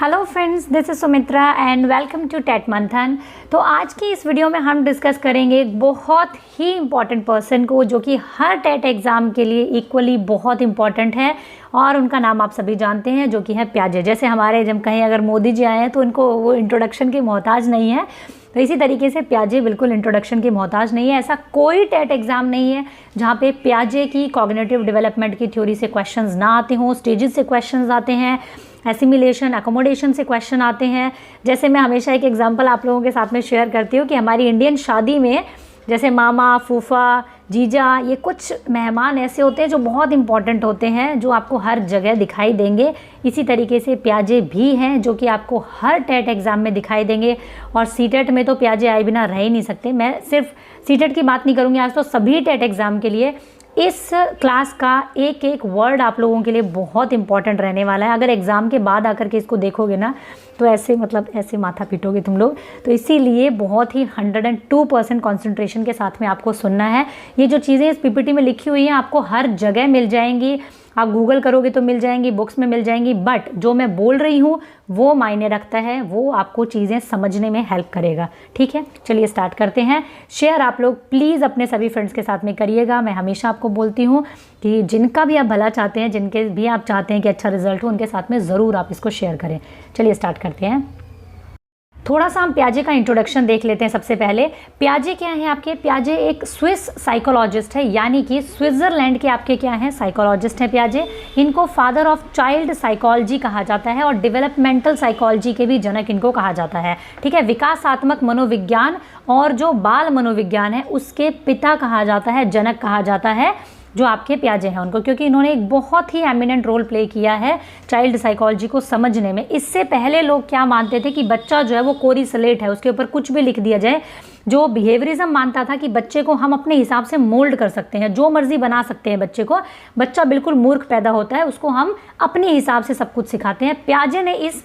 Hello friends, this is Sumitra and welcome to TET Manthan. तो आज की इस वीडियो में हम डिस्कस करेंगे एक बहुत ही इम्पॉर्टेंट पर्सन को जो कि हर टेट एग्ज़ाम के लिए इक्वली बहुत इम्पॉर्टेंट है और उनका नाम आप सभी जानते हैं जो कि है प्याजे। जैसे हमारे जब कहीं अगर मोदी जी आए हैं तो इनको वो इंट्रोडक्शन की मोहताज नहीं है, तो इसी तरीके से प्याजे बिल्कुल इंट्रोडक्शन की मोहताज नहीं है। ऐसा कोई टेट एग्ज़ाम नहीं है जहाँ पे प्याजे की कॉग्निटिव डेवलपमेंट की थ्योरी से क्वेश्चंस ना आते हों। स्टेजेस से क्वेश्चंस आते हैं, एसिमिलेशन अकोमोडेशन से क्वेश्चन आते हैं। जैसे मैं हमेशा एक एग्जांपल आप लोगों के साथ में शेयर करती हूँ कि हमारी इंडियन शादी में जैसे मामा, फूफा, जीजा, ये कुछ मेहमान ऐसे होते हैं जो बहुत इंपॉर्टेंट होते हैं, जो आपको हर जगह दिखाई देंगे। इसी तरीके से प्याजे भी हैं जो कि आपको हर टेट एग्ज़ाम में दिखाई देंगे। और सीटेट में तो प्याजे आए बिना रह ही नहीं सकते। मैं सिर्फ सीटेट की बात नहीं करूँगी आज, तो सभी टेट एग्ज़ाम के लिए इस क्लास का एक एक वर्ड आप लोगों के लिए बहुत इंपॉर्टेंट रहने वाला है। अगर एग्ज़ाम के बाद आकर के इसको देखोगे ना तो ऐसे ऐसे माथा पीटोगे तुम लोग। तो इसीलिए बहुत ही 102% कॉन्सेंट्रेशन के साथ में आपको सुनना है। ये जो चीज़ें इस पीपीटी में लिखी हुई हैं आपको हर जगह मिल जाएंगी, आप गूगल करोगे तो मिल जाएंगी, बुक्स में मिल जाएंगी, बट जो मैं बोल रही हूँ वो मायने रखता है, वो आपको चीज़ें समझने में हेल्प करेगा। ठीक है, चलिए स्टार्ट करते हैं। शेयर आप लोग प्लीज़ अपने सभी फ्रेंड्स के साथ में करिएगा। मैं हमेशा आपको बोलती हूँ कि जिनका भी आप भला चाहते हैं, जिनके भी आप चाहते हैं कि अच्छा रिजल्ट हो, उनके साथ में ज़रूर आप इसको शेयर करें। चलिए स्टार्ट करते हैं। थोड़ा सा हम प्याजे का इंट्रोडक्शन देख लेते हैं। सबसे पहले प्याजे क्या है आपके? प्याजे एक स्विस साइकोलॉजिस्ट है, यानी कि स्विट्ज़रलैंड के आपके क्या हैं, साइकोलॉजिस्ट हैं प्याजे। इनको फादर ऑफ चाइल्ड साइकोलॉजी कहा जाता है और डेवलपमेंटल साइकोलॉजी के भी जनक इनको कहा जाता है। ठीक है, विकासात्मक मनोविज्ञान और जो बाल मनोविज्ञान है उसके पिता कहा जाता है, जनक कहा जाता है जो आपके प्याजे हैं उनको, क्योंकि इन्होंने एक बहुत ही एमिनेंट रोल प्ले किया है चाइल्ड साइकोलॉजी को समझने में। इससे पहले लोग क्या मानते थे कि बच्चा जो है वो कोरी स्लेट है, उसके ऊपर कुछ भी लिख दिया जाए। जो बिहेवियरिज्म मानता था कि बच्चे को हम अपने हिसाब से मोल्ड कर सकते हैं, जो मर्जी बना सकते हैं बच्चे को। बच्चा बिल्कुल मूर्ख पैदा होता है, उसको हम अपने हिसाब से सब कुछ सिखाते हैं। प्याजे ने इस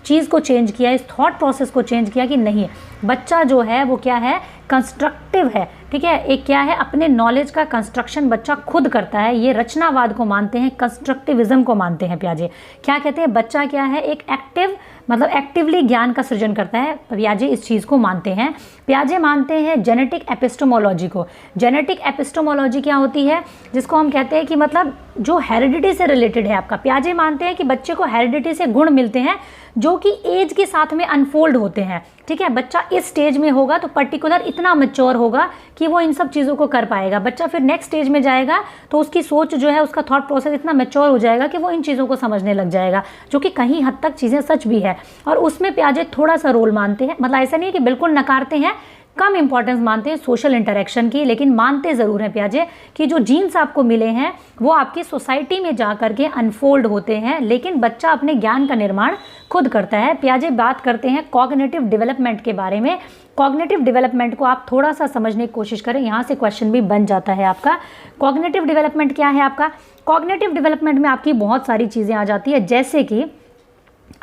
चीज़ को चेंज किया, इस थॉट प्रोसेस को चेंज किया कि नहीं, बच्चा जो है वो क्या है, कंस्ट्रक्टिव है। ठीक है, एक क्या है, अपने नॉलेज का कंस्ट्रक्शन बच्चा खुद करता है। ये रचनावाद को मानते हैं, कंस्ट्रक्टिविज्म को मानते हैं प्याजे। क्या कहते हैं, बच्चा क्या है, एक एक्टिव एक्टिवली ज्ञान का सृजन करता है। प्याजे इस चीज़ को मानते हैं। प्याजे मानते हैं जेनेटिक एपिस्टेमोलॉजी को। जेनेटिक एपिस्टेमोलॉजी क्या होती है, जिसको हम कहते हैं कि जो हेरिडिटी से रिलेटेड है आपका। प्याजे मानते हैं कि बच्चे को हेरिडिटी से गुण मिलते हैं जो कि एज के साथ में अनफोल्ड होते हैं। ठीक है, बच्चा इस स्टेज में होगा तो पर्टिकुलर इतना मैच्योर होगा कि वो इन सब चीज़ों को कर पाएगा। बच्चा फिर नेक्स्ट स्टेज में जाएगा तो उसकी सोच जो है, उसका थॉट प्रोसेस इतना मैच्योर हो जाएगा कि वो इन चीज़ों को समझने लग जाएगा, जो कि कहीं हद तक चीज़ें सच भी है। और उसमें प्याजे थोड़ा सा रोल मानते हैं, ऐसा नहीं है कि बिल्कुल नकारते हैं, कम इंपॉर्टेंस मानते हैं सोशल इंटरेक्शन की, लेकिन मानते ज़रूर हैं प्याजे कि जो जीन्स आपको मिले हैं वो आपकी सोसाइटी में जा कर के अनफोल्ड होते हैं, लेकिन बच्चा अपने ज्ञान का निर्माण खुद करता है। प्याजे बात करते हैं कॉग्निटिव डेवलपमेंट के बारे में। कॉग्निटिव डेवलपमेंट को आप थोड़ा सा समझने की कोशिश करें, यहाँ से क्वेश्चन भी बन जाता है आपका। कॉग्निटिव डेवलपमेंट क्या है आपका? कॉग्निटिव डेवलपमेंट में आपकी बहुत सारी चीज़ें आ जाती है, जैसे कि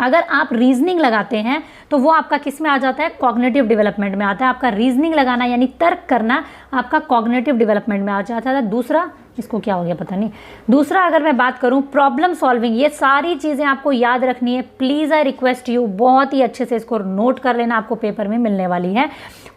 अगर आप रीजनिंग लगाते हैं तो वो आपका किस में आ जाता है, कॉग्निटिव डेवलपमेंट में आता है। आपका रीजनिंग लगाना यानी तर्क करना आपका कॉग्निटिव डेवलपमेंट में आ जाता है। दूसरा, इसको क्या हो गया पता नहीं, दूसरा अगर मैं बात करूं प्रॉब्लम सॉल्विंग, ये सारी चीज़ें आपको याद रखनी है। प्लीज़ आई रिक्वेस्ट यू, बहुत ही अच्छे से इसको नोट कर लेना, आपको पेपर में मिलने वाली है।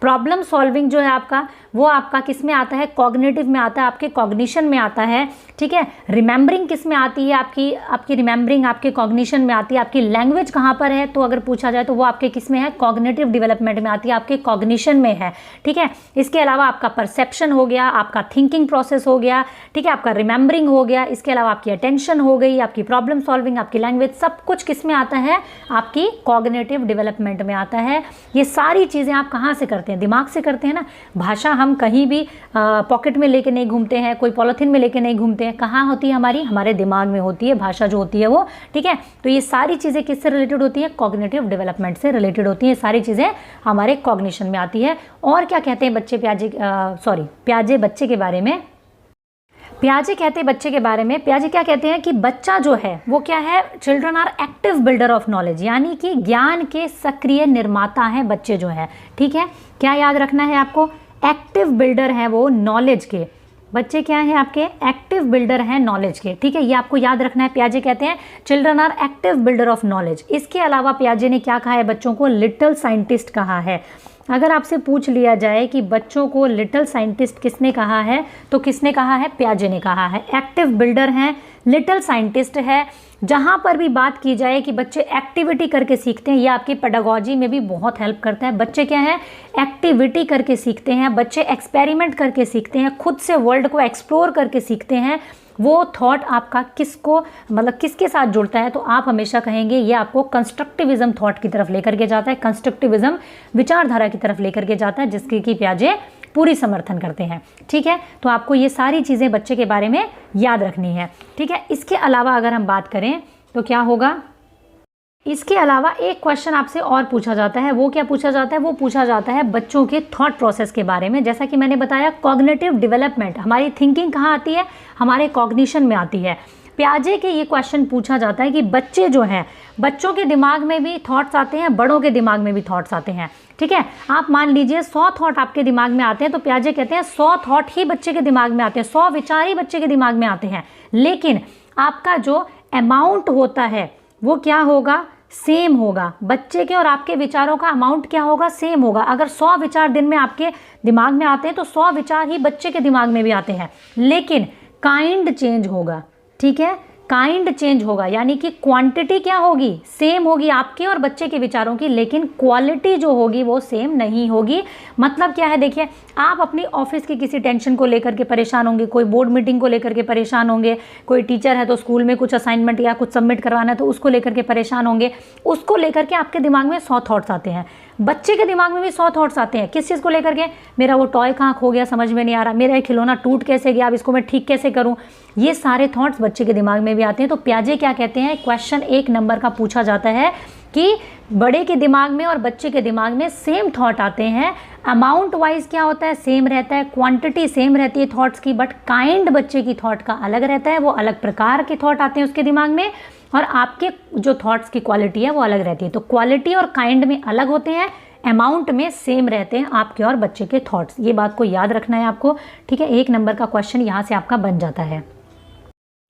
प्रॉब्लम सॉल्विंग जो है आपका, वो आपका किस में आता है, कॉग्निटिव में आता है, आपके कॉग्निशन में आता है। ठीक है, रिमेंबरिंग किस में आती है, आपकी रिमेंबरिंग आपके कॉग्निशन में आती है। आपकी लैंग्वेज कहाँ पर है, तो अगर पूछा जाए तो वो आपके किस में है, कॉग्निटिव डेवलपमेंट में आती है, आपके कॉग्निशन में है। ठीक है, इसके अलावा आपका परसेप्शन हो गया, आपका थिंकिंग प्रोसेस हो गया, ठीक है, आपका रिमेंबरिंग हो गया, इसके अलावा आपकी अटेंशन हो गई, आपकी प्रॉब्लम सॉल्विंग, आपकी लैंग्वेज, सब कुछ किस में आता है, आपकी कॉग्निटिव डेवलपमेंट में आता है। ये सारी चीज़ें आप कहाँ से करते हैं, दिमाग से करते हैं ना। भाषा हम कहीं भी पॉकेट में लेके नहीं घूमते हैं, कोई पॉलिथीन में लेके नहीं घूमते हैं। कहाँ होती है हमारी, हमारे दिमाग में होती है भाषा जो होती है वो। ठीक है, तो ये सारी चीज़ें किससे रिलेटेड होती है, कॉग्निटिव डेवलपमेंट से रिलेटेड होती हैं। सारी चीज़ें हमारे कॉग्निशन में आती है। और क्या कहते हैं प्याजे बच्चे के बारे में, प्याजे कहते हैं बच्चे के बारे में, प्याजे क्या कहते हैं कि बच्चा जो है वो क्या है, children are active builder of knowledge, यानी कि ज्ञान के सक्रिय निर्माता हैं बच्चे जो है। ठीक है, क्या याद रखना है आपको, एक्टिव बिल्डर है वो नॉलेज के। बच्चे क्या हैं आपके? एक्टिव बिल्डर हैं नॉलेज के, ठीक है, ये आपको याद रखना है। पियाजे कहते हैं children are active builder of knowledge. इसके अलावा पियाजे ने क्या कहा है बच्चों को? लिटिल साइंटिस्ट कहा है। अगर आपसे पूछ लिया जाए कि बच्चों को लिटिल साइंटिस्ट किसने कहा है, तो किसने कहा है? पियाजे ने कहा है। एक्टिव बिल्डर हैं, लिटिल साइंटिस्ट है। जहाँ पर भी बात की जाए कि बच्चे एक्टिविटी करके सीखते हैं, ये आपकी पेडागोजी में भी बहुत हेल्प करता है। बच्चे क्या है? एक्टिविटी करके सीखते हैं, बच्चे एक्सपेरिमेंट करके सीखते हैं, खुद से वर्ल्ड को एक्सप्लोर करके सीखते हैं। वो थॉट आपका किसको, मतलब किसके साथ जुड़ता है? तो आप हमेशा कहेंगे ये आपको कंस्ट्रक्टिविज्म थॉट की तरफ लेकर के जाता है, कंस्ट्रक्टिविज्म विचारधारा की तरफ लेकर के जाता है, जिसकी कि पियाजे पूरी समर्थन करते हैं। ठीक है, तो आपको ये सारी चीज़ें बच्चे के बारे में याद रखनी है। ठीक है, इसके अलावा अगर हम बात करें तो क्या होगा? इसके अलावा एक क्वेश्चन आपसे और पूछा जाता है। वो क्या पूछा जाता है? वो पूछा जाता है बच्चों के थॉट प्रोसेस के बारे में। जैसा कि मैंने बताया, कॉग्निटिव डेवलपमेंट, हमारी थिंकिंग कहाँ आती है? हमारे कॉग्निशन में आती है। पियाजे के ये क्वेश्चन पूछा जाता है कि बच्चे जो हैं, बच्चों के दिमाग में भी थॉट्स आते हैं, बड़ों के दिमाग में भी थॉट्स आते हैं। ठीक है, आप मान लीजिए 100 थॉट आपके दिमाग में आते हैं, तो पियाजे कहते हैं 100 थॉट ही बच्चे के दिमाग में आते हैं, 100 विचार ही बच्चे के दिमाग में आते हैं। लेकिन आपका जो अमाउंट होता है वो क्या होगा? सेम होगा। बच्चे के और आपके विचारों का अमाउंट क्या होगा? सेम होगा। अगर 100 विचार दिन में आपके दिमाग में आते हैं तो 100 विचार ही बच्चे के दिमाग में भी आते हैं, लेकिन काइंड चेंज होगा। ठीक है, काइंड चेंज होगा, यानी कि क्वांटिटी क्या होगी? सेम होगी आपके और बच्चे के विचारों की, लेकिन क्वालिटी जो होगी वो सेम नहीं होगी। मतलब क्या है? देखिए, आप अपनी ऑफिस की किसी टेंशन को लेकर के परेशान होंगे, कोई बोर्ड मीटिंग को लेकर के परेशान होंगे, कोई टीचर है तो स्कूल में कुछ असाइनमेंट या कुछ सबमिट करवाना है तो उसको लेकर के परेशान होंगे। उसको लेकर के आपके दिमाग में 100 थॉट्स आते हैं, बच्चे के दिमाग में भी 100 थॉट्स आते हैं। किस चीज़ को लेकर के? मेरा वो टॉय कहाँ खो गया, समझ में नहीं आ रहा, मेरा ये खिलौना टूट कैसे गया, अब इसको मैं ठीक कैसे करूँ। ये सारे थॉट्स बच्चे के दिमाग में भी आते हैं। तो पियाजे क्या कहते हैं? क्वेश्चन 1 नंबर का पूछा जाता है कि बड़े के दिमाग में और बच्चे के दिमाग में सेम थॉट आते हैं। अमाउंट वाइज क्या होता है? सेम रहता है, क्वांटिटी सेम रहती है थॉट्स की, बट काइंड बच्चे की थॉट का अलग रहता है, वो अलग प्रकार के थॉट आते हैं उसके दिमाग में, और आपके जो थॉट्स की क्वालिटी है वो अलग रहती है। तो क्वालिटी और काइंड में अलग होते हैं, अमाउंट में सेम रहते हैं आपके और बच्चे के थॉट्स। ये बात को याद रखना है आपको। ठीक है, 1 नंबर का क्वेश्चन यहाँ से आपका बन जाता है।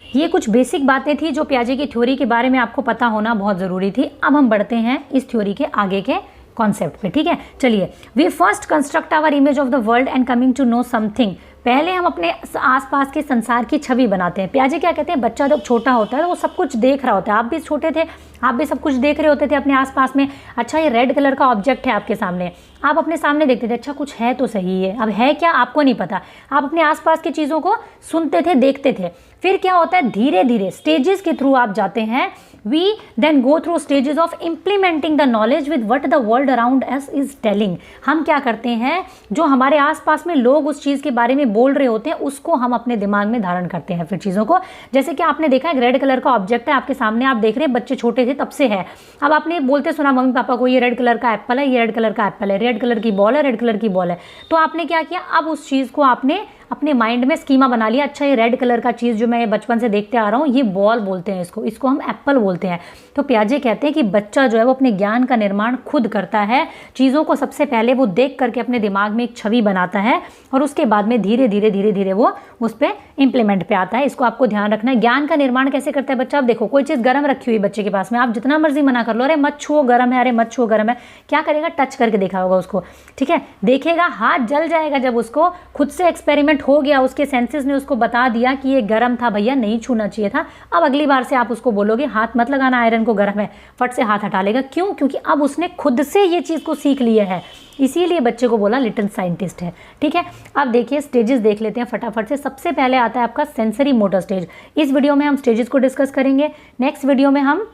ये कुछ बेसिक बातें थी जो पियाजे की थ्योरी के बारे में आपको पता होना बहुत ज़रूरी थी। अब हम बढ़ते हैं इस थ्योरी के आगे के कॉन्सेप्ट पे। ठीक है, चलिए। We first construct our image of the world and coming to know something. पहले हम अपने आसपास के संसार की छवि बनाते हैं। पियाजे क्या कहते हैं? बच्चा जब छोटा होता है तो वो सब कुछ देख रहा होता है। आप भी छोटे थे, आप भी सब कुछ देख रहे होते थे अपने आसपास में। अच्छा, ये रेड कलर का ऑब्जेक्ट है आपके सामने, आप अपने सामने देखते थे, अच्छा कुछ है तो सही है, अब है क्या आपको नहीं पता। आप अपने आसपास की चीज़ों को सुनते थे, देखते थे। फिर क्या होता है? धीरे धीरे स्टेजेस के थ्रू आप जाते हैं। We then go through stages of implementing the knowledge with what the world around us is telling. हम क्या करते हैं? जो हमारे आसपास में लोग उस चीज़ के बारे में बोल रहे होते हैं उसको हम अपने दिमाग में धारण करते हैं फिर चीज़ों को। जैसे कि आपने देखा है रेड कलर का ऑब्जेक्ट है आपके सामने, आप देख रहे हैं, बच्चे छोटे थे तब से है। अब आपने बोलते सुना मम्मी पापा को, ये रेड कलर का एप्पल है, ये रेड कलर का एप्पल है, रेड कलर की बॉल है, रेड कलर की बॉल है। तो आपने क्या किया? अब उस चीज़ को आपने अपने माइंड में स्कीमा बना लिया। अच्छा, ये रेड कलर का चीज़ जो मैं बचपन से देखते आ रहा हूँ, ये बॉल बोलते हैं इसको हम एप्पल बोलते हैं। तो पियाजे कहते हैं कि बच्चा जो है वो अपने ज्ञान का निर्माण खुद करता है। चीज़ों को सबसे पहले वो देख करके अपने दिमाग में एक छवि बनाता है और उसके बाद में धीरे धीरे वो उस पर इम्प्लीमेंट पे आता है। इसको आपको ध्यान रखना है। ज्ञान का निर्माण कैसे करता है बच्चा? आप देखो, कोई चीज़ गर्म रखी हुई बच्चे के पास में, आप जितना मर्जी मना कर लो, अरे मत छुओ गर्म है, अरे मत छुओ गर्म है, क्या करेगा? टच करके देखा होगा उसको। ठीक है, देखेगा, हाथ जल जाएगा। जब उसको खुद से एक्सपेरिमेंट हो गया, उसके सेंसेस ने उसको बता दिया कि ये गर्म था भैया, नहीं छूना चाहिए था, अब अगली बार से आप उसको बोलोगे हाथ मत लगाना आयरन को, गर्म है, फट से हाथ हटा लेगा। क्यों? क्योंकि अब उसने खुद से ये चीज़ को सीख लिया है, इसीलिए बच्चे को बोला लिटिल साइंटिस्ट है। ठीक है, अब देखिए स्टेजेस देख लेते हैं फटाफट से। सबसे पहले आता है आपका सेंसरी मोटर स्टेज। इस वीडियो में हम स्टेजेस को डिस्कस करेंगे। नेक्स्ट वीडियो में हम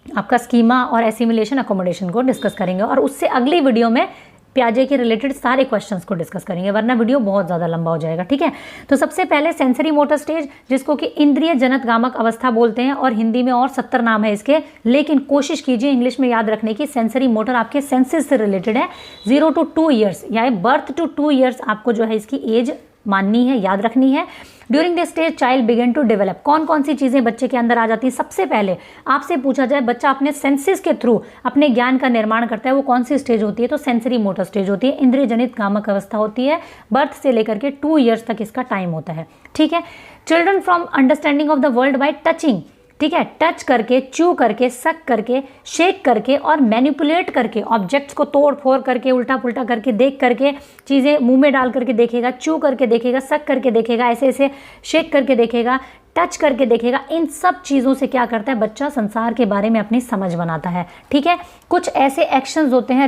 आपका स्कीमा और एसिमिलेशन अकोमोडेशन को डिस्कस करेंगे, और उससे अगली वीडियो में पियाजे के रिलेटेड सारे क्वेश्चंस को डिस्कस करेंगे, वरना वीडियो बहुत ज़्यादा लंबा हो जाएगा। ठीक है, तो सबसे पहले सेंसरी मोटर स्टेज, जिसको कि इंद्रिय जनत गामक अवस्था बोलते हैं, और हिंदी में और 70 नाम है इसके, लेकिन कोशिश कीजिए इंग्लिश में याद रखने की। सेंसरी मोटर आपके सेंसेस से रिलेटेड है। 0 to 2 ईयर्स, यानी बर्थ टू 2 ईयर्स आपको जो है इसकी एज माननी है, याद रखनी है। During this stage child begin to develop. कौन कौन सी चीज़ें बच्चे के अंदर आ जाती हैं? सबसे पहले आपसे पूछा जाए बच्चा अपने सेंसेस के थ्रू अपने ज्ञान का निर्माण करता है, वो कौन सी स्टेज होती है? तो सेंसरी मोटर स्टेज होती है, इंद्रिय जनित कामक अवस्था होती है। बर्थ से लेकर के 2 ईयर्स तक इसका टाइम होता है। ठीक है। Children from understanding of the world by touching, ठीक है, टच करके, च्यू करके, सक करके, शेक करके और मैनिपुलेट करके, ऑब्जेक्ट्स को तोड़ फोड़ करके, उल्टा पुल्टा करके, देख करके, चीज़ें मुंह में डाल करके देखेगा, च्यू करके देखेगा, सक करके देखेगा, ऐसे ऐसे शेक करके देखेगा, टच करके देखेगा। इन सब चीज़ों से क्या करता है बच्चा? संसार के बारे में अपनी समझ बनाता है। ठीक है। कुछ ऐसे एक्शंस होते हैं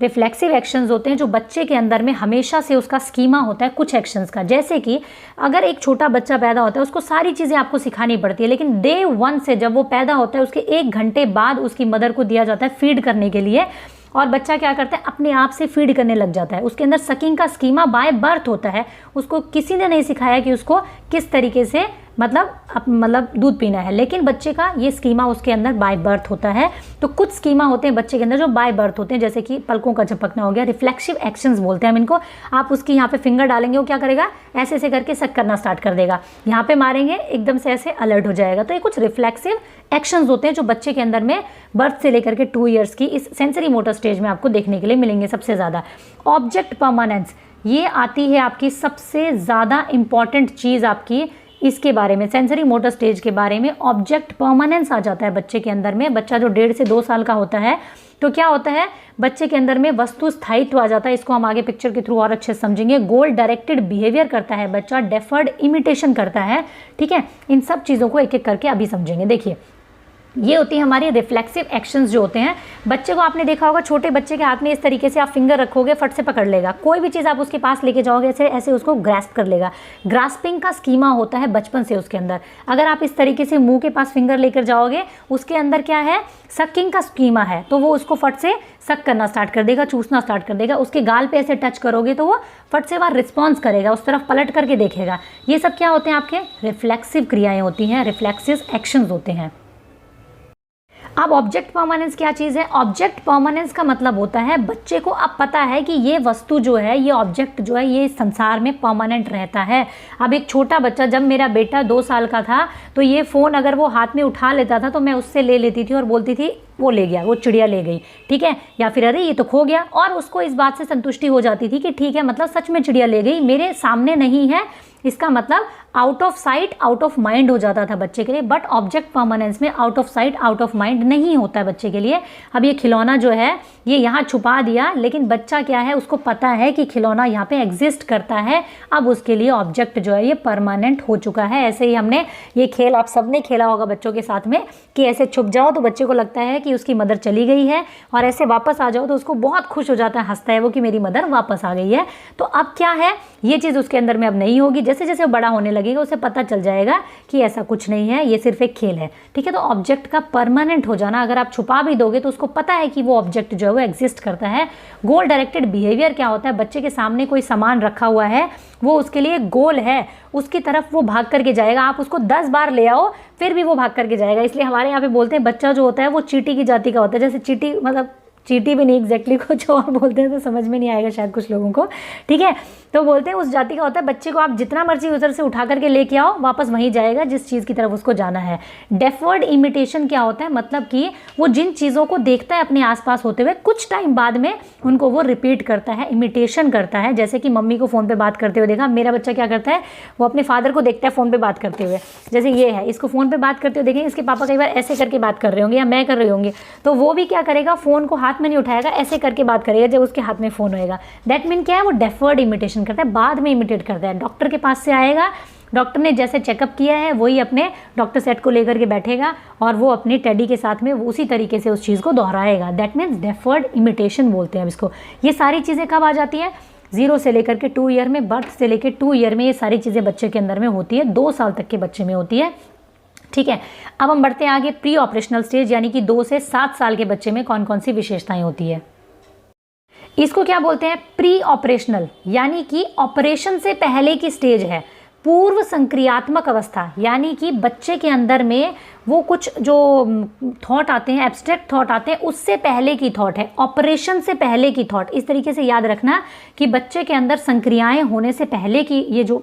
रिफ्लेक्सिव एक्शंस होते हैं जो बच्चे के अंदर में हमेशा से उसका स्कीमा होता है कुछ एक्शंस का। जैसे कि अगर एक छोटा बच्चा पैदा होता है उसको सारी चीज़ें आपको सिखानी पड़ती है, लेकिन डे 1 से जब वो पैदा होता है उसके 1 घंटे बाद उसकी मदर को दिया जाता है फीड करने के लिए, और बच्चा क्या करता है? अपने आप से फीड करने लग जाता है। उसके अंदर सकिंग का स्कीमा बाय बर्थ होता है। उसको किसी ने नहीं सिखाया कि उसको किस तरीके से मतलब दूध पीना है, लेकिन बच्चे का ये स्कीमा उसके अंदर बाय बर्थ होता है। तो कुछ स्कीमा होते हैं बच्चे के अंदर जो बाय बर्थ होते हैं, जैसे कि पलकों का झपकना हो गया, रिफ्लेक्सिव एक्शंस बोलते हैं हम इनको। आप उसकी यहाँ पे फिंगर डालेंगे, वो क्या करेगा? ऐसे ऐसे करके सक करना स्टार्ट कर देगा। यहाँ पे मारेंगे, एकदम से ऐसे अलर्ट हो जाएगा। तो ये कुछ रिफ्लेक्सिव एक्शंस होते हैं जो बच्चे के अंदर में बर्थ से लेकर के 2 ईयर्स की इस सेंसरी मोटर स्टेज में आपको देखने के लिए मिलेंगे सबसे ज़्यादा। ऑब्जेक्ट परमानेंस, ये आती है आपकी सबसे ज़्यादा इंपॉर्टेंट चीज़ आपकी इसके बारे में, सेंसरी मोटर स्टेज के बारे में। ऑब्जेक्ट परमानेंस आ जाता है बच्चे के अंदर में। बच्चा जो 1.5 से 2 साल का होता है तो क्या होता है? बच्चे के अंदर में वस्तु स्थायित्व आ जाता है। इसको हम आगे पिक्चर के थ्रू और अच्छे से समझेंगे। गोल डायरेक्टेड बिहेवियर करता है बच्चा, डेफर्ड इमिटेशन करता है। ठीक है। इन सब चीज़ों को एक एक करके अभी समझेंगे। देखिए, ये होती है हमारी रिफ्लेक्सिव एक्शंस जो होते हैं। बच्चे को आपने देखा होगा, छोटे बच्चे के हाथ में इस तरीके से आप फिंगर रखोगे, फट से पकड़ लेगा। कोई भी चीज़ आप उसके पास लेके जाओगे ऐसे ऐसे उसको ग्रास्प कर लेगा। ग्रास्पिंग का स्कीमा होता है बचपन से उसके अंदर। अगर आप इस तरीके से मुंह के पास फिंगर लेकर जाओगे, उसके अंदर क्या है? सकिंग का स्कीमा है। तो वो उसको फट से सक करना स्टार्ट कर देगा, चूसना स्टार्ट कर देगा। उसके गाल पे ऐसे टच करोगे तो वो फट से वहाँ रिस्पॉन्स करेगा, उस तरफ पलट करके देखेगा। ये सब क्या होते हैं? आपके रिफ्लेक्सिव क्रियाएं होती हैं, रिफ्लेक्सिव एक्शंस होते हैं। अब ऑब्जेक्ट परमानेंस क्या चीज़ है? ऑब्जेक्ट परमानेंस का मतलब होता है बच्चे को अब पता है कि ये वस्तु जो है, ये ऑब्जेक्ट जो है, ये संसार में परमानेंट रहता है। अब एक छोटा बच्चा, जब मेरा बेटा 2 साल का था, तो ये फ़ोन अगर वो हाथ में उठा लेता था तो मैं उससे ले लेती थी और बोलती थी वो ले गया, वो चिड़िया ले गई। ठीक है। या फिर अरे ये तो खो गया, और उसको इस बात से संतुष्टि हो जाती थी कि ठीक है, मतलब सच में चिड़िया ले गई, मेरे सामने नहीं है, इसका मतलब out of sight out of mind हो जाता था बच्चे के लिए। बट ऑब्जेक्ट परमानेंस में out of sight out of mind नहीं होता है बच्चे के लिए। अब ये खिलौना जो है ये यहाँ छुपा दिया, लेकिन बच्चा क्या है, उसको पता है कि खिलौना यहाँ पे एग्जिस्ट करता है। अब उसके लिए ऑब्जेक्ट जो है ये परमानेंट हो चुका है। ऐसे ही हमने ये खेल आप सबने खेला होगा बच्चों के साथ में कि ऐसे छुप जाओ तो बच्चे को लगता है कि उसकी मदर चली गई है, और ऐसे वापस आ जाओ तो उसको बहुत खुश हो जाता है, हंसता है वो कि मेरी मदर वापस आ गई है। तो अब क्या है, ये चीज़ उसके अंदर में अब नहीं होगी। जैसे जैसे बड़ा होने लगेगा उसे पता चल जाएगा कि ऐसा कुछ नहीं है, ये सिर्फ एक खेल है। ठीक है। तो ऑब्जेक्ट का परमानेंट हो जाना, अगर आप छुपा भी दोगे तो उसको पता है कि वो ऑब्जेक्ट जो है वो एग्जिस्ट करता है। गोल डायरेक्टेड बिहेवियर क्या होता है? बच्चे के सामने कोई सामान रखा हुआ है, वो उसके लिए गोल है, उसकी तरफ वो भाग करके जाएगा। आप उसको 10 बार ले आओ फिर भी वो भाग करके जाएगा। इसलिए हमारे यहाँ पे बोलते हैं बच्चा जो होता है वो चींटी की जाति का होता है। जैसे चींटी, मतलब चींटी भी नहीं, एग्जैक्टली कुछ और बोलते हैं तो समझ में नहीं आएगा शायद कुछ लोगों को। ठीक है। तो बोलते हैं उस जाति का होता है। बच्चे को आप जितना मर्जी उधर से उठा करके लेके आओ, वापस वहीं जाएगा जिस चीज़ की तरफ उसको जाना है। डेफर्ड इमिटेशन क्या होता है? मतलब कि वो जिन चीज़ों को देखता है अपने आसपास होते हुए, कुछ टाइम बाद में उनको वो रिपीट करता है, इमिटेशन करता है। जैसे कि मम्मी को फ़ोन पे बात करते हुए देखा, मेरा बच्चा क्या करता है, वो अपने फादर को देखता है फ़ोन पे बात करते हुए। जैसे ये है, इसको फ़ोन पे बात करते हुए देखेंगे, इसके पापा कई बार ऐसे करके बात कर रहे होंगे या मैं कर रही होंगी, तो वो भी क्या करेगा, फ़ोन को हाथ में नहीं उठाएगा, ऐसे करके बात करेगा जब उसके हाथ में फ़ोन होएगा। दैट मीन क्या है, वो डेफर्ड इमिटेशन करता है, बाद में इमिटेट करता है। डॉक्टर के पास से आएगा, डॉक्टर ने जैसे चेकअप किया है वही अपने डॉक्टर सेट को लेकर के बैठेगा और वो अपने टेडी के साथ में उसी तरीके से उस चीज़ को दोहराएगा। दैट मीन्स डेफर्ड इमिटेशन बोलते हैं इसको। ये सारी चीज़ें कब आ जाती हैं? 0 से लेकर के 2 ईयर में, बर्थ से लेकर 2 ईयर में ये सारी चीज़ें बच्चे के अंदर में होती है, 2 साल तक के बच्चे में होती है। ठीक है। अब हम बढ़ते हैं आगे, प्री ऑपरेशनल स्टेज, यानी कि 2 से 7 साल के बच्चे में कौन कौन सी विशेषताएं होती है। इसको क्या बोलते हैं? प्री ऑपरेशनल, यानी कि ऑपरेशन से पहले की स्टेज है। पूर्व संक्रियात्मक अवस्था, यानी कि बच्चे के अंदर में वो कुछ जो थॉट आते हैं, एब्स्ट्रैक्ट थॉट आते हैं, उससे पहले की थॉट है, ऑपरेशन से पहले की थॉट। इस तरीके से याद रखना कि बच्चे के अंदर संक्रियाएं होने से पहले की ये जो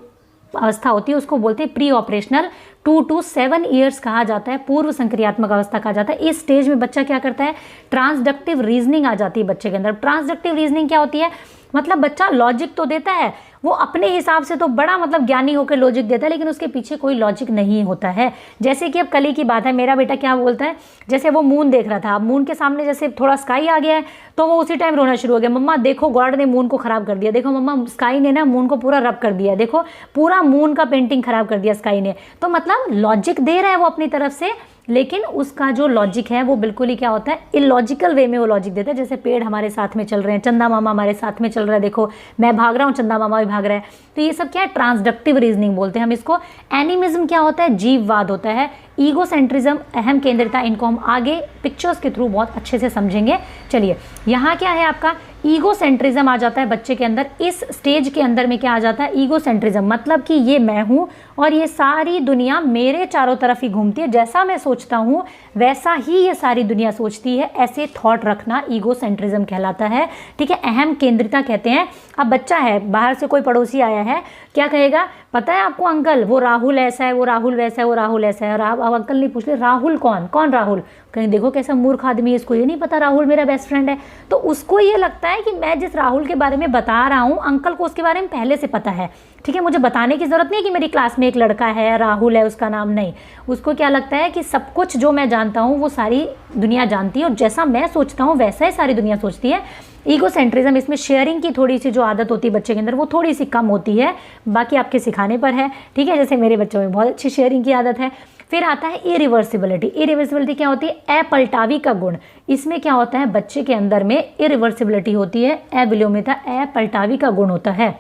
अवस्था होती है उसको बोलते हैं प्री ऑपरेशनल। 2 to 7 ईयर्स कहा जाता है, पूर्व संक्रियात्मक अवस्था कहा जाता है। इस स्टेज में बच्चा क्या करता है, ट्रांसडक्टिव रीजनिंग आ जाती है बच्चे के अंदर। ट्रांसडक्टिव रीजनिंग क्या होती है, मतलब बच्चा लॉजिक तो देता है, वो अपने हिसाब से तो बड़ा मतलब ज्ञानी होकर लॉजिक देता है, लेकिन उसके पीछे कोई लॉजिक नहीं होता है। जैसे कि अब कल ही की बात है, मेरा बेटा क्या बोलता है, जैसे वो मून देख रहा था, अब मून के सामने जैसे थोड़ा स्काई आ गया है तो वो उसी टाइम रोना शुरू हो गया, मम्मा देखो गॉड ने मून को खराब कर दिया, देखो मम्मा स्काई ने ना मून को पूरा रब कर दिया, देखो पूरा मून का पेंटिंग खराब कर दिया स्काई ने। तो मतलब लॉजिक दे रहा है वो अपनी तरफ से, लेकिन उसका जो लॉजिक है वो बिल्कुल ही क्या होता है, इलॉजिकल वे में वो लॉजिक देता है। जैसे पेड़ हमारे साथ में चल रहे हैं, चंदा मामा हमारे साथ में चल रहा है, देखो मैं भाग रहा हूँ, चंदा मामा भी भाग रहा है, तो ये सब क्या है, ट्रांसडक्टिव रीजनिंग बोलते हैं हम इसको। एनिमिज्म क्या होता है, जीववाद होता है। ईगोसेंट्रिज्म, अहम केंद्रिता, इनको हम आगे पिक्चर्स के थ्रू बहुत अच्छे से समझेंगे। चलिए यहाँ क्या है आपका, ईगोसेंट्रिज्म आ जाता है बच्चे के अंदर। इस स्टेज के अंदर में क्या आ जाता है, ईगोसेंट्रिज्म, मतलब कि ये मैं हूँ और ये सारी दुनिया मेरे चारों तरफ ही घूमती है, जैसा मैं सोचता हूँ वैसा ही ये सारी दुनिया सोचती है, ऐसे थॉट रखना ईगोसेंट्रिज्म कहलाता है। ठीक है, अहम केंद्रिता कहते हैं। अब बच्चा है, बाहर से कोई पड़ोसी आया है, क्या कहेगा, पता है आपको अंकल वो राहुल ऐसा है, वो राहुल वैसा है, वो राहुल ऐसा है। और अब अंकल ने पूछ लिया राहुल कौन राहुल, कहीं देखो कैसा मूर्ख आदमी है, इसको ये नहीं पता राहुल मेरा बेस्ट फ्रेंड है। तो उसको ये लगता है कि मैं जिस राहुल के बारे में बता रहा हूँ अंकल को उसके बारे में पहले से पता है। ठीक है, मुझे बताने की ज़रूरत नहीं है कि मेरी क्लास में एक लड़का है राहुल है उसका नाम, नहीं, उसको क्या लगता है कि सब कुछ जो मैं जानता हूँ वो सारी दुनिया जानती है और जैसा मैं सोचता हूँ वैसा ही सारी दुनिया सोचती है। ईगोसेंट्रिज्म, इसमें शेयरिंग की थोड़ी सी जो आदत होती है बच्चे के अंदर वो थोड़ी सी कम होती है, बाकी आपके सिखाने पर है। ठीक है, जैसे मेरे बच्चों में बहुत अच्छी शेयरिंग की आदत है। फिर आता है इरिवर्सिबिलिटी। इरिवर्सिबिलिटी क्या होती है, अपलटावी का गुण। इसमें क्या होता है, बच्चे के अंदर में इरिवर्सिबिलिटी होती है, अविलोम्यता, अपलटावी का गुण होता है।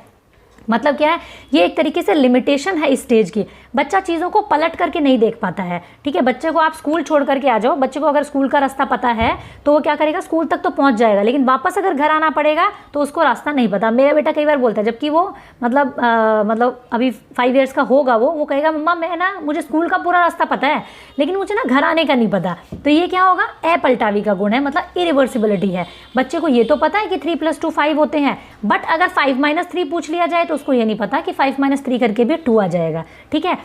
मतलब क्या है, ये एक तरीके से लिमिटेशन है इस स्टेज की, बच्चा चीज़ों को पलट करके नहीं देख पाता है। ठीक है, बच्चे को आप स्कूल छोड़ करके आ जाओ, बच्चे को अगर स्कूल का रास्ता पता है तो वो क्या करेगा, स्कूल तक तो पहुंच जाएगा, लेकिन वापस अगर घर आना पड़ेगा तो उसको रास्ता नहीं पता। मेरा बेटा कई बार बोलता है, जबकि वो मतलब अभी 5 ईयर्स का होगा, वो कहेगा मम्मा मैं ना, मुझे स्कूल का पूरा रास्ता पता है लेकिन मुझे ना घर आने का नहीं पता। तो ये क्या होगा, अपलटावी का गुण है, मतलब इरिवर्सिबिलिटी है। बच्चे को ये तो पता है कि 3 + 2 5 होते हैं, बट अगर 5 - 3 पूछ लिया जाए तो उसको ये नहीं पता कि 5 - 3 करके भी 2 आ जाएगा। ठीक है,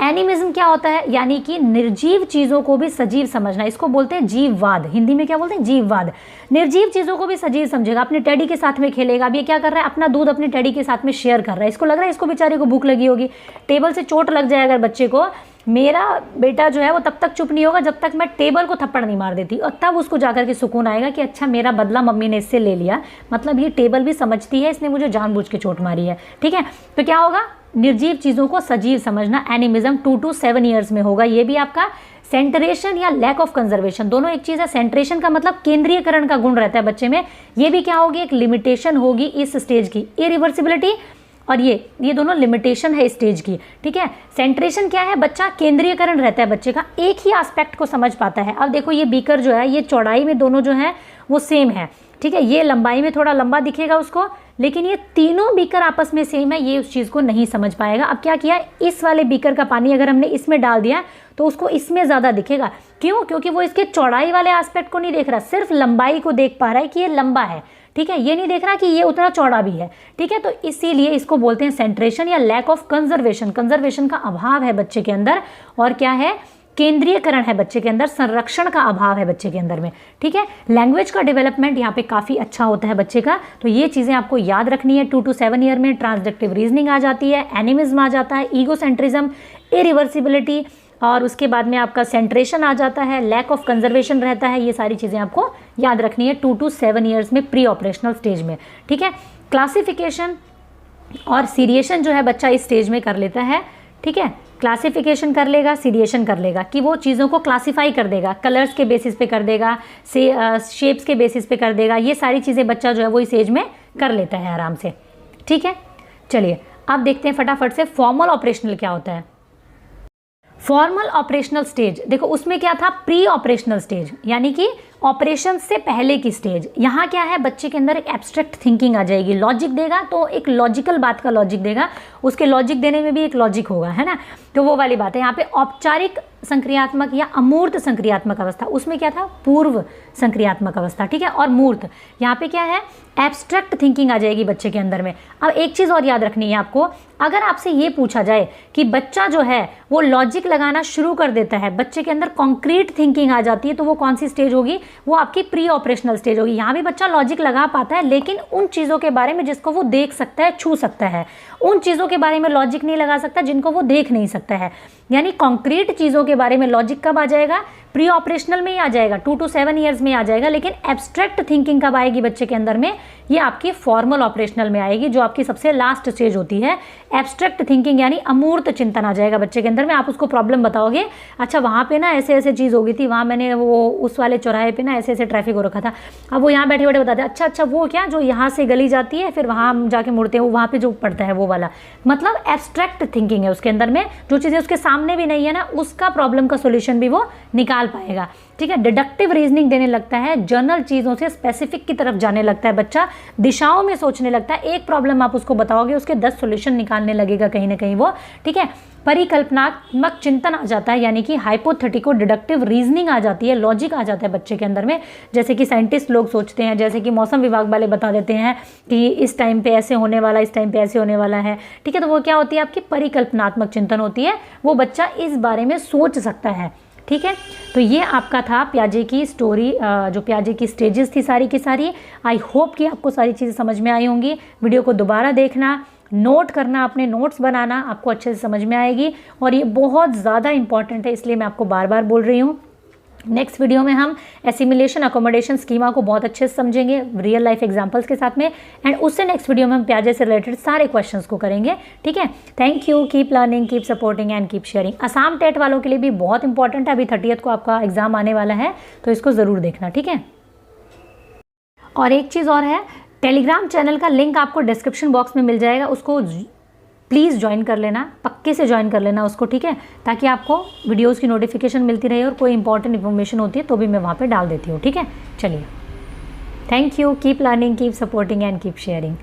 एनिमिज्म क्या होता है, यानी कि निर्जीव चीज़ों को भी सजीव समझना, इसको बोलते हैं जीववाद। हिंदी में क्या बोलते हैं, जीववाद। निर्जीव चीज़ों को भी सजीव समझेगा, अपने टैडी के साथ में खेलेगा। अब ये क्या कर रहा है, अपना दूध अपने टैडी के साथ में शेयर कर रहा है, इसको लग रहा है इसको बेचारे को भूख लगी होगी, टेबल से चोट लग जाए अगर बच्चे को, मेरा बेटा जो है वो तब तक चुप नहीं होगा जब तक मैं टेबल को थप्पड़ नहीं मार देती, और तब उसको जाकर के सुकून आएगा कि अच्छा मेरा बदला मम्मी ने इससे ले लिया, मतलब ये टेबल भी समझती है, इसने मुझे जानबूझ के चोट मारी है। ठीक है, तो क्या होगा, निर्जीव चीज़ों को सजीव समझना। एनिमिज्म 2 to 7 ईयर्स में होगा। ये भी आपका सेंटरेशन या लैक ऑफ कंजर्वेशन, दोनों एक चीज़ है। सेंटरेशन का मतलब केंद्रीयकरण का गुण रहता है बच्चे में, ये भी क्या होगी, एक लिमिटेशन होगी इस स्टेज की। इरिवर्सिबिलिटी और ये दोनों लिमिटेशन है स्टेज की। ठीक है, सेंट्रेशन क्या है, बच्चा केंद्रीयकरण रहता है बच्चे का, एक ही एस्पेक्ट को समझ पाता है। अब देखो ये बीकर जो है, ये चौड़ाई में दोनों जो है वो सेम है। ठीक है, ये लंबाई में थोड़ा लंबा दिखेगा उसको, लेकिन ये तीनों बीकर आपस में सेम है, ये उस चीज़ को नहीं समझ पाएगा। अब क्या किया, इस वाले बीकर का पानी अगर हमने इसमें डाल दिया तो उसको इसमें ज़्यादा दिखेगा। क्यों, क्योंकि वो इसके चौड़ाई वाले एस्पेक्ट को नहीं देख रहा, सिर्फ लंबाई को देख पा रहा है कि ये लंबा है। ठीक है, ये नहीं देख रहा कि ये उतना चौड़ा भी है। ठीक है, तो इसीलिए इसको बोलते हैं सेंट्रेशन या लैक ऑफ कंजर्वेशन। कंजर्वेशन का अभाव है बच्चे के अंदर, और क्या है, केंद्रीयकरण है बच्चे के अंदर, संरक्षण का अभाव है बच्चे के अंदर में। ठीक है, लैंग्वेज का डेवलपमेंट यहाँ पे काफ़ी अच्छा होता है बच्चे का, तो ये चीज़ें आपको याद रखनी है। 2 to 7 ईयर में ट्रांसडक्टिव रीजनिंग आ जाती है, एनिमिज्म आ जाता है, ईगोसेंट्रिज्म, इरिवर्सिबिलिटी, और उसके बाद में आपका सेंट्रेशन आ जाता है, लैक ऑफ कंजर्वेशन रहता है। ये सारी चीज़ें आपको याद रखनी है 2 to 7 ईयर्स में, प्री ऑपरेशनल स्टेज में। ठीक है, क्लासिफिकेशन और सीरिएशन जो है बच्चा इस स्टेज में कर लेता है। ठीक है, क्लासिफिकेशन कर लेगा, सीरिएशन कर लेगा, कि वो चीज़ों को क्लासीफाई कर देगा, कलर्स के बेसिस पे कर देगा, शेप्स के बेसिस पे कर देगा। ये सारी चीज़ें बच्चा जो है वो इस एज में कर लेता है आराम से। ठीक है, चलिए अब देखते हैं फटाफट से फॉर्मल ऑपरेशनल क्या होता है। फॉर्मल ऑपरेशनल स्टेज, देखो उसमें क्या था, प्री ऑपरेशनल स्टेज यानी कि ऑपरेशन से पहले की स्टेज। यहाँ क्या है, बच्चे के अंदर एक एब्स्ट्रैक्ट थिंकिंग आ जाएगी, लॉजिक देगा तो एक लॉजिकल बात का लॉजिक देगा, उसके लॉजिक देने में भी एक लॉजिक होगा, है ना। तो वो वाली बात है। यहाँ पे औपचारिक संक्रियात्मक या अमूर्त संक्रियात्मक अवस्था, उसमें क्या था, पूर्व संक्रियात्मक अवस्था, ठीक है। और मूर्त, यहाँ पे क्या है, एब्स्ट्रैक्ट थिंकिंग आ जाएगी बच्चे के अंदर में। अब एक चीज़ और याद रखनी है आपको, अगर आपसे ये पूछा जाए कि बच्चा जो है वो लॉजिक लगाना शुरू कर देता है, बच्चे के अंदर कॉन्क्रीट थिंकिंग आ जाती है, तो वो कौन सी स्टेज होगी, वो आपकी प्री ऑपरेशनल स्टेज होगी। यहाँ भी बच्चा लॉजिक लगा पाता है, लेकिन उन चीज़ों के बारे में जिसको वो देख सकता है, छू सकता है, उन चीज़ों के बारे में लॉजिक नहीं लगा सकता जिनको वो देख नहीं सकता है। यानी कॉन्क्रीट चीज़ों के बारे में लॉजिक कब आ जाएगा, प्री ऑपरेशनल में ही आ जाएगा, 2 to 7 ईयर्स में आ जाएगा। लेकिन एब्स्ट्रैक्ट थिंकिंग कब आएगी बच्चे के अंदर में, ये आपकी फॉर्मल ऑपरेशनल में आएगी, जो आपकी सबसे लास्ट स्टेज होती है। एब्स्ट्रैक्ट थिंकिंग यानी अमूर्त चिंतन आ जाएगा बच्चे के अंदर में। आप उसको प्रॉब्लम बताओगे, अच्छा वहाँ पे ना ऐसे ऐसे चीज़ हो गई थी, वहाँ मैंने वो उस वाले चौराहे पे ना ऐसे ऐसे ट्रैफिक हो रखा था। अब वो यहाँ बैठे बैठे बताते हैं, अच्छा वो क्या, जो यहाँ से गली जाती है फिर वहाँ हम जाके मुड़ते हैं, वो वहाँ पे जो पड़ता है वो वाला, मतलब एब्स्ट्रैक्ट थिंकिंग है उसके अंदर में। जो चीज़ें उसके सामने भी नहीं है ना, उसका प्रॉब्लम का सोल्यूशन भी वो निकाल पाएगा, ठीक है। डिडक्टिव रीजनिंग देने लगता है, जनरल चीज़ों से स्पेसिफिक की तरफ जाने लगता है बच्चा, दिशाओं में सोचने लगता है। एक प्रॉब्लम आप उसको बताओगे, उसके 10 सॉल्यूशन निकालने लगेगा कहीं ना कहीं वो, ठीक है। परिकल्पनात्मक चिंतन आ जाता है, यानी कि हाइपोथेटिको डिडक्टिव रीजनिंग आ जाती है, लॉजिक आ जाता है बच्चे के अंदर में। जैसे कि साइंटिस्ट लोग सोचते हैं, जैसे कि मौसम विभाग वाले बता देते हैं कि इस टाइम पे ऐसे होने वाला, इस टाइम पे ऐसे होने वाला है, ठीक है। तो वो क्या होती है, आपकी परिकल्पनात्मक चिंतन होती है, वो बच्चा इस बारे में सोच सकता है, ठीक है। तो ये आपका था प्याजे की स्टोरी, जो प्याजे की स्टेजेस थी सारी की सारी। आई होप कि आपको सारी चीज़ें समझ में आई होंगी। वीडियो को दोबारा देखना, नोट करना, अपने नोट्स बनाना, आपको अच्छे से समझ में आएगी। और ये बहुत ज़्यादा इंपॉर्टेंट है, इसलिए मैं आपको बार बार बोल रही हूँ। नेक्स्ट वीडियो में हम एसिमिलेशन अकोमोडेशन स्कीमा को बहुत अच्छे से समझेंगे रियल लाइफ एग्जांपल्स के साथ में, एंड उससे नेक्स्ट वीडियो में हम प्याजे से रिलेटेड सारे क्वेश्चंस को करेंगे, ठीक है। Thank you, keep learning, keep supporting and keep sharing. Assam TET वालों के लिए भी बहुत इंपॉर्टेंट है, अभी 30th को आपका एग्जाम आने वाला है, तो इसको ज़रूर देखना, ठीक है। और एक चीज़ और है, टेलीग्राम चैनल का लिंक आपको डिस्क्रिप्शन बॉक्स में मिल जाएगा, उसको प्लीज़ ज्वाइन कर लेना, पक्के से ज्वाइन कर लेना उसको, ठीक है, ताकि आपको वीडियोस की नोटिफिकेशन मिलती रहे और कोई इंपॉर्टेंट इन्फॉर्मेशन होती है तो भी मैं वहाँ पे डाल देती हूँ, ठीक है। चलिए, thank you, keep learning, keep supporting and keep sharing.